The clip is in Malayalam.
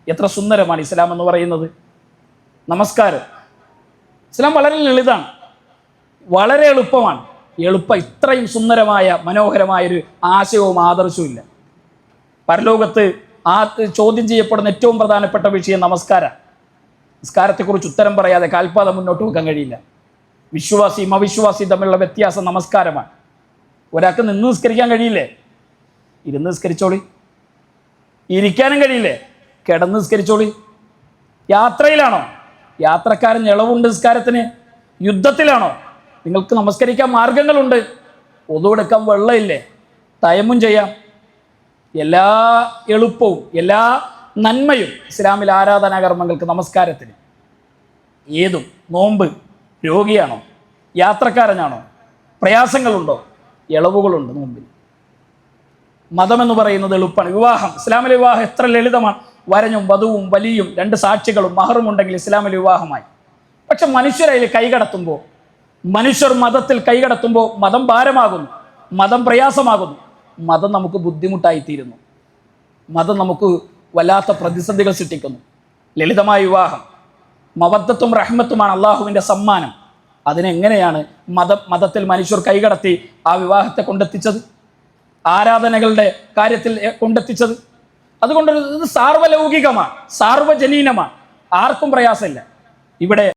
എത്ര സുന്ദരമാണ് ഇസ്ലാം എന്ന് പറയുന്നത്. നമസ്കാരം ഇസ്ലാം വളരെ ലളിതാണ്, വളരെ എളുപ്പമാണ്. ഇത്രയും സുന്ദരമായ മനോഹരമായൊരു ആശയവും ആദർശവും ഇല്ല. പരലോകത്ത് ചോദ്യം ചെയ്യപ്പെടുന്ന ഏറ്റവും പ്രധാനപ്പെട്ട വിഷയം നമസ്കാരം. നിസ്കാരത്തെക്കുറിച്ച് ഉത്തരം പറയാതെ കാൽപാദം മുന്നോട്ട് വെക്കാൻ കഴിയില്ല. വിശ്വാസിയും അവിശ്വാസിയും തമ്മിലുള്ള വ്യത്യാസം നമസ്കാരമാണ്. ഒരാൾക്ക് നിന്ന് നിസ്കരിക്കാൻ കഴിയില്ലേ? ഇരുന്ന് നിസ്കരിച്ചോളി. ഇരിക്കാനും കഴിയില്ലേ? കിടന്ന് നിസ്കരിച്ചോളി. യാത്രയിലാണോ? യാത്രക്കാരൻ ഇളവുണ്ട് നിസ്കാരത്തിന്. യുദ്ധത്തിലാണോ? നിങ്ങൾക്ക് നമസ്കരിക്കാൻ മാർഗങ്ങളുണ്ട്. ഒതുവെടുക്കാൻ വെള്ളമില്ലേ? തയമ്മും ചെയ്യാം. എല്ലാ എളുപ്പവും എല്ലാ നന്മയും ഇസ്ലാമിൽ ആരാധനാകർമ്മങ്ങൾക്ക് നമസ്കാരത്തിന്. ഏതും നോമ്പ്, രോഗിയാണോ, യാത്രക്കാരനാണോ, പ്രയാസങ്ങളുണ്ടോ, ഇളവുകളുണ്ട് നോമ്പിൽ. മതമെന്ന് പറയുന്നത് എളുപ്പമാണ്. വിവാഹം, ഇസ്ലാമിലെ വിവാഹം എത്ര ലളിതമാണ്. വരനും വധുവും വലിയും 2 സാക്ഷികളും മഹറും ഉണ്ടെങ്കിൽ ഇസ്ലാമിലെ വിവാഹമായി. പക്ഷെ മനുഷ്യരതിൽ കൈകടത്തുമ്പോൾ, മനുഷ്യർ മതത്തിൽ കൈകടത്തുമ്പോൾ മതം ഭാരമാകുന്നു, മതം പ്രയാസമാകുന്നു, മതം നമുക്ക് ബുദ്ധിമുട്ടായിത്തീരുന്നു, മതം നമുക്ക് വല്ലാത്ത പ്രതിസന്ധികൾ സൃഷ്ടിക്കുന്നു. ലളിതമായ വിവാഹം, മവദ്ദത്തും റഹ്മത്തുമാണ് അള്ളാഹുവിൻ്റെ സമ്മാനം. അതിനെങ്ങനെയാണ് മതത്തിൽ മനുഷ്യർ കൈകടത്തി ആ വിവാഹത്തെ കൊണ്ടെത്തിച്ചത്, ആരാധനകളുടെ കാര്യത്തിൽ കൊണ്ടെത്തിച്ചത്? അതുകൊണ്ട് ഇത് സാർവലൗകികമാണ്, സാർവജനീനമാണ്, ആർക്കും പ്രയാസമില്ല. ഇവിടെ